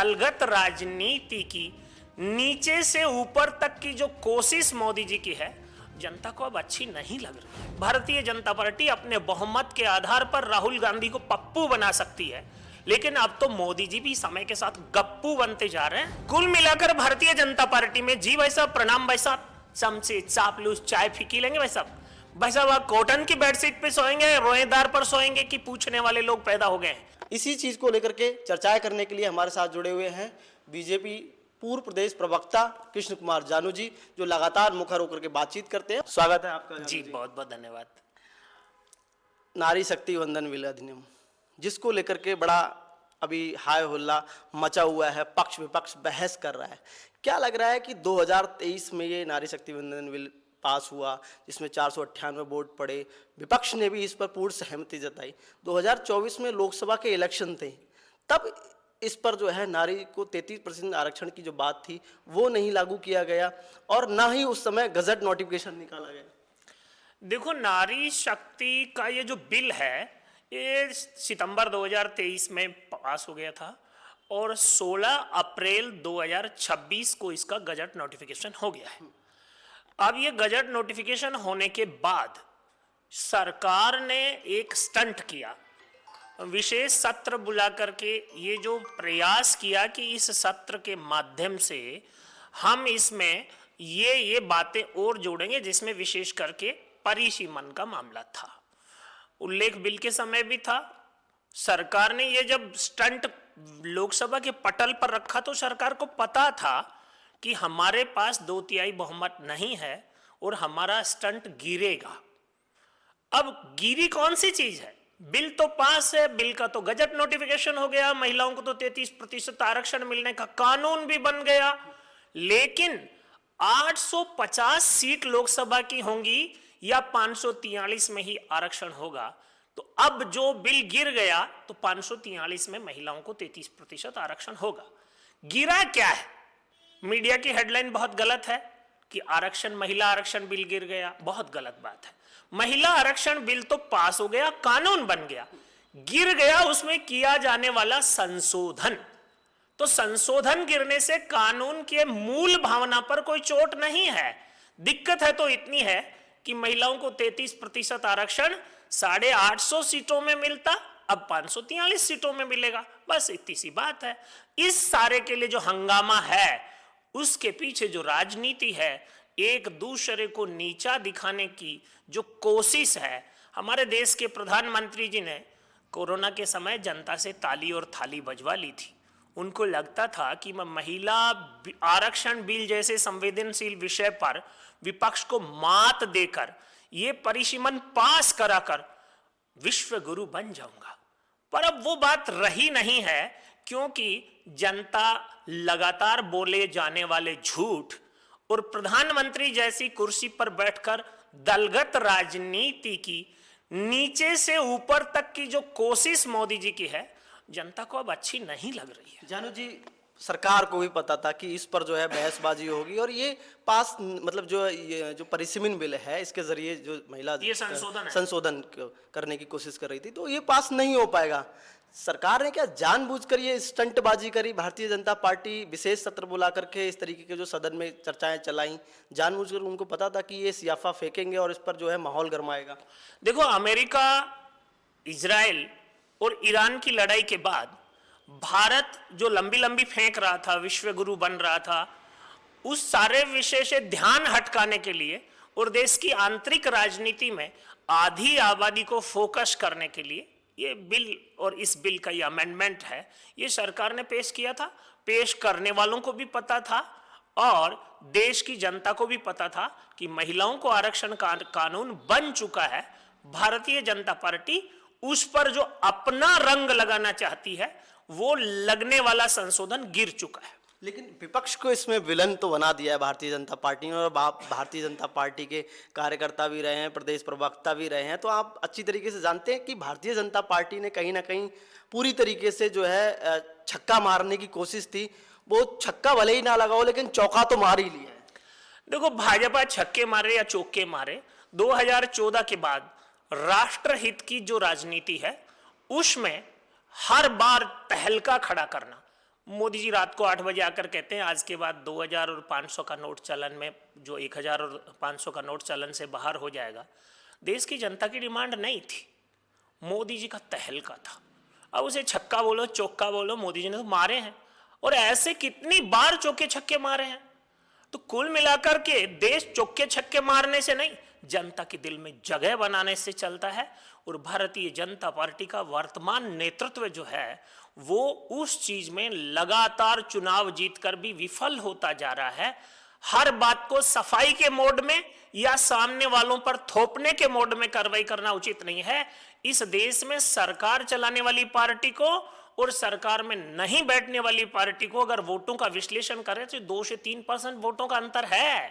दलगत राजनीति की नीचे से ऊपर तक की जो कोशिश मोदी जी की है, जनता को अब अच्छी नहीं लग रही। भारतीय जनता पार्टी अपने बहुमत के आधार पर राहुल गांधी को पप्पू बना सकती है, लेकिन अब तो मोदी जी भी समय के साथ गप्पू बनते जा रहे हैं। कुल मिलाकर भारतीय जनता पार्टी में जी भाई साहब, प्रणाम भाई साहब, चमचे चापलूस चाय फीकी लेंगे भाई साहब। भाई साहब आप कॉटन की बेडशीट पे सोएंगे, रोएदार पर सोएंगे कि पूछने वाले लोग पैदा हो गए हैं। इसी चीज को लेकर के चर्चाएं करने के लिए हमारे साथ जुड़े हुए हैं बीजेपी पूर्व प्रदेश प्रवक्ता कृष्ण कुमार जानू जी, जो लगातार मुखर होकर के बातचीत करते हैं। स्वागत है आपका जी, बहुत बहुत धन्यवाद। नारी शक्ति वंदन बिल अधिनियम, जिसको लेकर के बड़ा अभी हाय हुल्ला मचा हुआ है, पक्ष विपक्ष बहस कर रहा है। क्या लग रहा है कि 2023 में ये नारी शक्ति वंदन बिल पास हुआ, जिसमें 498 वोट पड़े, विपक्ष ने भी इस पर पूर्ण सहमति जताई। 2024 में लोकसभा के इलेक्शन थे, तब इस पर जो है नारी को 33% आरक्षण की जो बात थी वो नहीं लागू किया गया, और ना ही उस समय गजट नोटिफिकेशन निकाला गया। देखो, नारी शक्ति का ये जो बिल है, ये सितंबर 2023 में पास हो गया था और 16 अप्रैल 2026 को इसका गजट नोटिफिकेशन हो गया है। अब ये गजट नोटिफिकेशन होने के बाद सरकार ने एक स्टंट किया, विशेष सत्र बुला करके ये जो प्रयास किया कि इस सत्र के माध्यम से हम इसमें ये बातें और जोड़ेंगे, जिसमें विशेष करके परिसीमन का मामला था। उल्लेख बिल के समय भी था। सरकार ने ये जब स्टंट लोकसभा के पटल पर रखा तो सरकार को पता था कि हमारे पास 2/3 बहुमत नहीं है और हमारा स्टंट गिरेगा। अब गिरी कौन सी चीज है? बिल तो पास है, बिल का तो गजट नोटिफिकेशन हो गया, महिलाओं को तो 33% आरक्षण मिलने का कानून भी बन गया, लेकिन 850 सीट लोकसभा की होंगी या 543 में ही आरक्षण होगा। तो अब जो बिल गिर गया तो 543 में महिलाओं को 33% आरक्षण होगा। गिरा क्या है? मीडिया की हेडलाइन बहुत गलत है कि आरक्षण, महिला आरक्षण बिल गिर गया। बहुत गलत बात है। महिला आरक्षण बिल तो पास हो गया, कानून बन गया, गिर गया उसमें किया जाने वाला संशोधन। तो संशोधन गिरने से कानून के मूल भावना पर कोई चोट नहीं है। दिक्कत है तो इतनी है कि महिलाओं को 33% आरक्षण 850 सीटों में मिलता, अब 543 सीटों में मिलेगा। बस इतनी सी बात है। इस सारे के लिए जो हंगामा है, उसके पीछे जो राजनीति है, एक दूसरे को नीचा दिखाने की जो कोशिश है। हमारे देश के प्रधानमंत्री जी ने कोरोना के समय जनता से ताली और थाली बजवा ली थी। उनको लगता था कि महिला आरक्षण बिल जैसे संवेदनशील विषय पर विपक्ष को मात देकर ये परिसीमन पास कराकर विश्व गुरु बन जाऊंगा। पर अब वो बात रही नहीं है, क्योंकि जनता लगातार बोले जाने वाले झूठ और प्रधानमंत्री जैसी कुर्सी पर बैठकर दलगत राजनीति की नीचे से ऊपर तक की जो कोशिश मोदी जी की है, जनता को अब अच्छी नहीं लग रही है। जानू जी, सरकार को भी पता था कि इस पर जो है बहसबाजी होगी, और ये पास मतलब जो परिसीमन बिल है, इसके जरिए जो महिला ये संशोधन करने की कोशिश कर रही थी, तो ये पास नहीं हो पाएगा। सरकार ने क्या जानबूझकर ये स्टंटबाजी करी? भारतीय जनता पार्टी विशेष सत्र बुला करके इस तरीके के जो सदन में चर्चाएं चलाई, जानबूझकर उनको पता था कि ये सियाफा फेंकेंगे और इस पर जो है माहौल गरमाएगा। देखो, अमेरिका, इजराइल और ईरान की लड़ाई के बाद भारत जो लंबी लंबी फेंक रहा था, विश्व गुरु बन रहा था, उस सारे विषय से ध्यान हटकाने के लिए और देश की आंतरिक राजनीति में आधी आबादी को फोकस करने के लिए ये बिल और इस बिल का ये अमेंडमेंट है, ये सरकार ने पेश किया था। पेश करने वालों को भी पता था और देश की जनता को भी पता था कि महिलाओं को आरक्षण का कानून बन चुका है। भारतीय जनता पार्टी उस पर जो अपना रंग लगाना चाहती है, वो लगने वाला संशोधन गिर चुका है। लेकिन विपक्ष को इसमें विलन तो बना दिया है भारतीय जनता पार्टी ने, और भारतीय जनता पार्टी के कार्यकर्ता भी रहे हैं, प्रदेश प्रवक्ता भी रहे हैं। तो आप अच्छी तरीके से जानते हैं कि भारतीय जनता पार्टी ने कहीं ना कहीं पूरी तरीके से जो है छक्का मारने की कोशिश थी। वो छक्का भले ही ना लगा हो, लेकिन चौका तो मार ही लिया है। देखो, भाजपा छक्के मारे या चौके मारे, 2014 के बाद राष्ट्रहित की जो राजनीति है, उसमें हर बार तहलका खड़ा करना, मोदी जी रात को 8 बजे आकर कहते हैं आज के बाद 2000 और 500 का नोट चलन में जो 1000 और 500 का नोट चलन से बाहर हो जाएगा। देश की जनता की डिमांड नहीं थी, मोदी जी का तहलका था। अब उसे छक्का बोलो चौका बोलो, मोदी जी ने तो मारे हैं, और ऐसे कितनी बार चौके छक्के मारे हैं। तो कुल मिलाकर के देश चौके छक्के मारने से नहीं, जनता के दिल में जगह बनाने से चलता है। और भारतीय जनता पार्टी का वर्तमान नेतृत्व जो है वो उस चीज में लगातार चुनाव जीतकर भी विफल होता जा रहा है। हर बात को सफाई के मोड में या सामने वालों पर थोपने के मोड में कार्रवाई करना उचित नहीं है। इस देश में सरकार चलाने वाली पार्टी को और सरकार में नहीं बैठने वाली पार्टी को अगर वोटों का विश्लेषण करें तो 2 से 3% वोटों का अंतर है।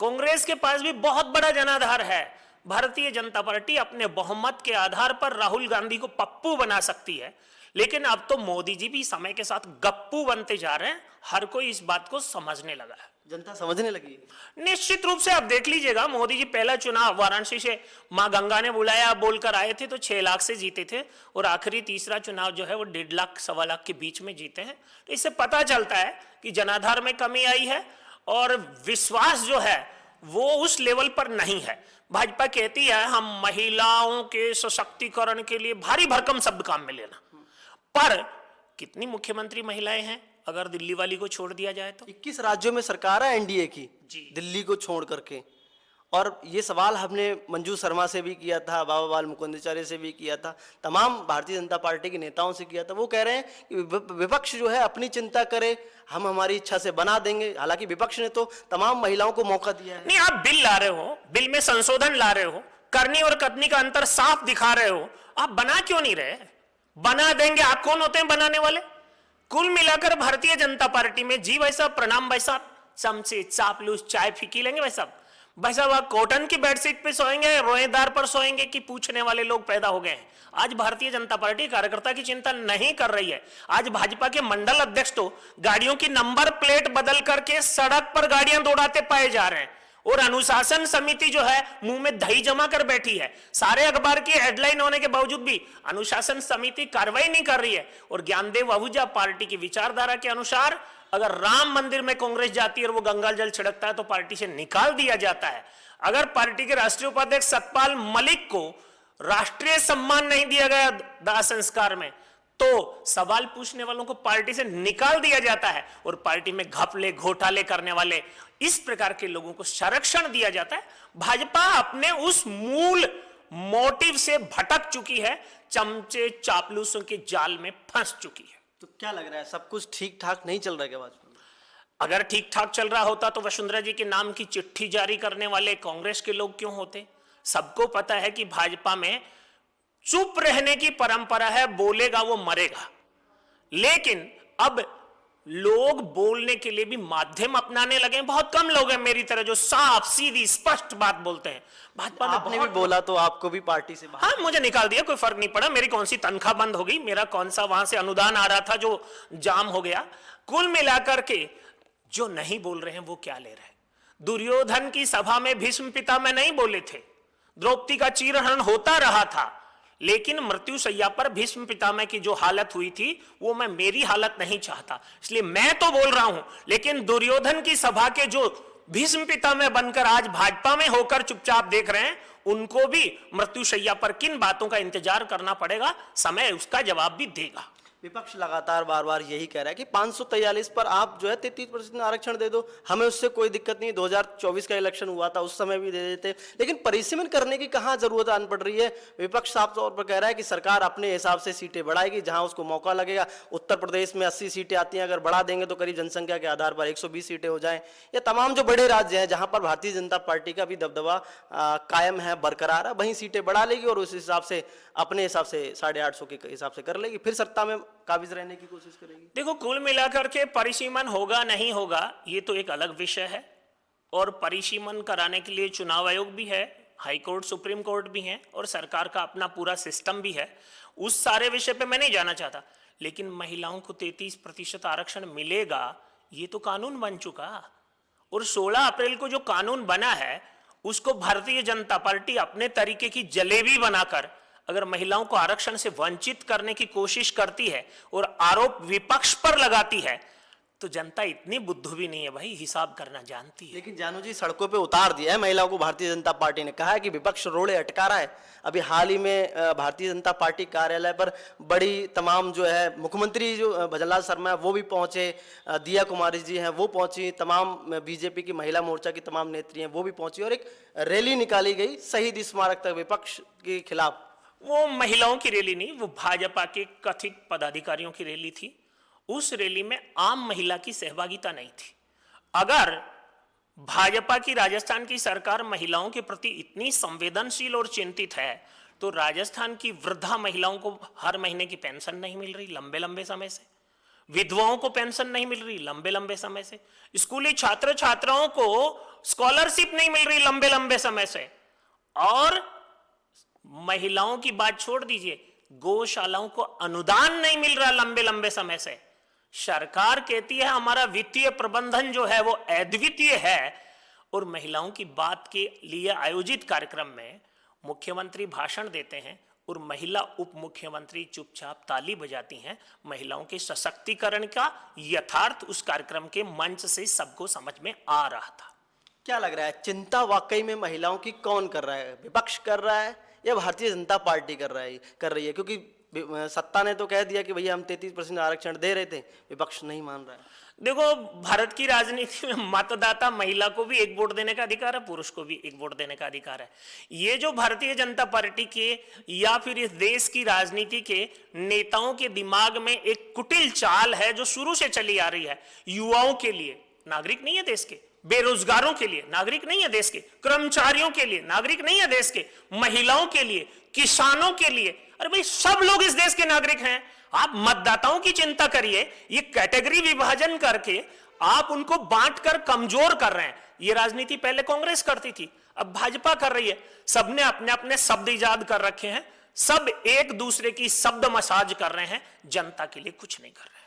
कांग्रेस के पास भी बहुत बड़ा जनाधार है। भारतीय जनता पार्टी अपने बहुमत के आधार पर राहुल गांधी को पप्पू बना सकती है, लेकिन अब तो मोदी जी भी समय के साथ गप्पू बनते जा रहे हैं। हर कोई इस बात को समझने लगा है, जनता समझने लगी है। निश्चित रूप से। आप देख लीजिएगा, मोदी जी पहला चुनाव वाराणसी से मां गंगा ने बुलाया बोलकर आए थे तो 6 लाख से जीते थे, और आखिरी तीसरा चुनाव जो है वो 1.5 लाख 1.25 लाख के बीच में जीते हैं। तो इससे पता चलता है कि जनाधार में कमी आई है और विश्वास जो है वो उस लेवल पर नहीं है। भाजपा कहती है हम महिलाओं के सशक्तिकरण के लिए भारी भरकम शब्द काम में लेना, पर कितनी मुख्यमंत्री महिलाएं हैं अगर दिल्ली वाली को छोड़ दिया जाए तो? 21 राज्यों में सरकार है एनडीए की जी। दिल्ली को छोड़ करके। और ये सवाल हमने मंजू शर्मा से भी किया था, बाबा बाल मुकुंदाचार्य से भी किया था, तमाम भारतीय जनता पार्टी के नेताओं से किया था। वो कह रहे हैं कि विपक्ष जो है अपनी चिंता करे, हम हमारी इच्छा से बना देंगे। हालांकि विपक्ष ने तो तमाम महिलाओं को मौका दिया है। नहीं, आप बिल ला रहे हो, बिल में संशोधन ला रहे हो, करनी और कथनी का अंतर साफ दिखा रहे हो, आप बना क्यों नहीं रहे? बना देंगे। आप कौन होते हैं बनाने वाले? कुल मिलाकर भारतीय जनता पार्टी में जी भाई साहब, प्रणाम भाई साहब, चमचे चापलूस चाय फीकी लेंगे भाई साहब। भाई साहब आप कॉटन की बेडशीट पे सोएंगे, रोएदार पर सोएंगे कि पूछने वाले लोग पैदा हो गए हैं। आज भारतीय जनता पार्टी कार्यकर्ता की चिंता नहीं कर रही है। आज भाजपा के मंडल अध्यक्ष तो गाड़ियों की नंबर प्लेट बदल करके सड़क पर गाड़ियां दौड़ाते पाए जा रहे हैं, और अनुशासन समिति जो है मुंह में दही जमा कर बैठी है। सारे अखबार की हेडलाइन होने के बावजूद भी अनुशासन समिति कार्रवाई नहीं कर रही है। और ज्ञानदेव आहूजा पार्टी की विचारधारा के अनुसार अगर राम मंदिर में कांग्रेस जाती है और वो गंगा जल छिड़कता है तो पार्टी से निकाल दिया जाता है। अगर पार्टी के राष्ट्रीय उपाध्यक्ष सतपाल मलिक को राष्ट्रीय सम्मान नहीं दिया गया दाह संस्कार में तो सवाल पूछने वालों को पार्टी से निकाल दिया जाता है, और पार्टी में घपले घोटाले करने वाले इस प्रकार के लोगों को संरक्षण दिया जाता है। भाजपा अपने उस मूल मोटिव से भटक चुकी है, चमचे चापलूसों के जाल में फंस चुकी है। तो क्या लग रहा है, सब कुछ ठीक ठाक नहीं चल रहा है क्या भाजपा में? अगर ठीक ठाक चल रहा होता तो वसुंधरा जी के नाम की चिट्ठी जारी करने वाले कांग्रेस के लोग क्यों होते? सबको पता है कि भाजपा में चुप रहने की परंपरा है, बोलेगा वो मरेगा। लेकिन अब लोग बोलने के लिए भी माध्यम अपनाने लगे। बहुत कम लोग हैं मेरी तरह जो साफ सीधी स्पष्ट बात बोलते हैं। भाजपा में आपने भी बोला तो आपको भी पार्टी से हाँ, मुझे निकाल दिया, कोई फर्क नहीं पड़ा। मेरी कौन सी तनख्वाह बंद हो गई, मेरा कौन सा वहां से अनुदान आ रहा था जो जाम हो गया। कुल मिलाकर के जो नहीं बोल रहे हैं वो क्या ले रहे हैं? दुर्योधन की सभा में भीष्म पितामह नहीं बोले थे, द्रौपदी का चीरहरण होता रहा था, लेकिन मृत्यु शैया पर भीष्म पितामह की जो हालत हुई थी वो मैं मेरी हालत नहीं चाहता, इसलिए मैं तो बोल रहा हूं। लेकिन दुर्योधन की सभा के जो भीष्म पितामह बनकर आज भाजपा में होकर चुपचाप देख रहे हैं, उनको भी मृत्यु शैया पर किन बातों का इंतजार करना पड़ेगा, समय उसका जवाब भी देगा। विपक्ष लगातार बार बार यही कह रहा है कि 543 पर आप जो है 33% आरक्षण दे दो, हमें उससे कोई दिक्कत नहीं। 2024 का इलेक्शन हुआ था उस समय भी दे देते, लेकिन परिसीमन करने की कहाँ जरूरत आन पड़ रही है? विपक्ष साफ तौर पर कह रहा है कि सरकार अपने हिसाब से सीटें बढ़ाएगी जहां उसको मौका लगेगा। उत्तर प्रदेश में 80 सीटें आती हैं, अगर बढ़ा देंगे तो करीब जनसंख्या के आधार पर 120 सीटें हो जाएं। या तमाम जो बड़े राज्य हैं जहां पर भारतीय जनता पार्टी का भी दबदबा कायम है, बरकरार है, वहीं सीटें बढ़ा लेगी और उस हिसाब से अपने हिसाब से 850 के हिसाब से कर लेगी, फिर सत्ता में काबिज रहने की कोशिश करेगी। देखो, कुल मिलाकर के परिसीमन होगा नहीं होगा ये तो एक अलग विषय है, और परिसीमन कराने के लिए चुनाव आयोग भी है, हाई कोर्ट सुप्रीम कोर्ट भी है, और सरकार का अपना पूरा सिस्टम भी है। उस सारे विषय पे मैं नहीं जाना चाहता, लेकिन महिलाओं को 33% आरक्षण मिलेगा ये तो कानून बन चुका, और 16 अप्रैल को जो कानून बना है उसको भारतीय जनता पार्टी अपने तरीके की जलेबी बनाकर अगर महिलाओं को आरक्षण से वंचित करने की कोशिश करती है और आरोप विपक्ष पर लगाती है, तो जनता इतनी बुद्धू भी नहीं है भाई, हिसाब करना जानती है। लेकिन जानू जी, सड़कों पे उतार दिया है महिलाओं को भारतीय जनता पार्टी ने। कहा है कि विपक्ष रोड़े अटका रहा है। अभी हाल ही में भारतीय जनता पार्टी कार्यालय पर बड़ी तमाम जो है मुख्यमंत्री जो भजनलाल शर्मा है वो भी पहुंचे, दिया कुमारी जी हैं वो पहुंची, तमाम बीजेपी की महिला मोर्चा की तमाम नेत्री हैं वो भी पहुंची और एक रैली निकाली गई शहीद स्मारक तक विपक्ष के खिलाफ। वो महिलाओं की रैली नहीं, वो भाजपा के कथित पदाधिकारियों की रैली थी। उस रैली में आम महिला की सहभागिता नहीं थी। अगर भाजपा की राजस्थान की सरकार महिलाओं के प्रति इतनी संवेदनशील और चिंतित है, तो राजस्थान की वृद्धा महिलाओं को हर महीने की पेंशन नहीं मिल रही लंबे लंबे समय से, विधवाओं को पेंशन नहीं मिल रही लंबे लंबे समय से, स्कूली छात्र छात्राओं को स्कॉलरशिप नहीं मिल रही लंबे लंबे समय से, और महिलाओं की बात छोड़ दीजिए, गौशालाओं को अनुदान नहीं मिल रहा लंबे लंबे समय से। सरकार कहती है हमारा वित्तीय प्रबंधन जो है वो अद्वितीय है, और महिलाओं की बात के लिए आयोजित कार्यक्रम में मुख्यमंत्री भाषण देते हैं और महिला उप मुख्यमंत्री चुपचाप ताली बजाती हैं। महिलाओं के सशक्तिकरण का यथार्थ उस कार्यक्रम के मंच से सबको समझ में आ रहा था। क्या लग रहा है, चिंता वाकई में महिलाओं की कौन कर रहा है? विपक्ष कर रहा है या भारतीय जनता पार्टी कर रही है? क्योंकि सत्ता ने तो कह दिया कि भैया हम 33% आरक्षण दे रहे थे, विपक्ष नहीं मान रहा है। देखो, भारत की राजनीति में मतदाता महिला को भी एक वोट देने का अधिकार है, पुरुष को भी एक वोट देने का अधिकार है। ये जो भारतीय जनता पार्टी के या फिर इस देश की राजनीति के नेताओं के दिमाग में एक कुटिल चाल है जो शुरू से चली आ रही है। युवाओं के लिए नागरिक नहीं है देश के, बेरोजगारों के लिए नागरिक नहीं है देश के, कर्मचारियों के लिए नागरिक नहीं है देश के, महिलाओं के लिए, किसानों के लिए, अरे भाई सब लोग इस देश के नागरिक हैं। आप मतदाताओं की चिंता करिए, ये कैटेगरी विभाजन करके आप उनको बांटकर कमजोर कर रहे हैं। ये राजनीति पहले कांग्रेस करती थी, अब भाजपा कर रही है। सबने अपने अपने शब्द इजाद कर रखे हैं, सब एक दूसरे की शब्द मसाज कर रहे हैं, जनता के लिए कुछ नहीं कर रहे हैं।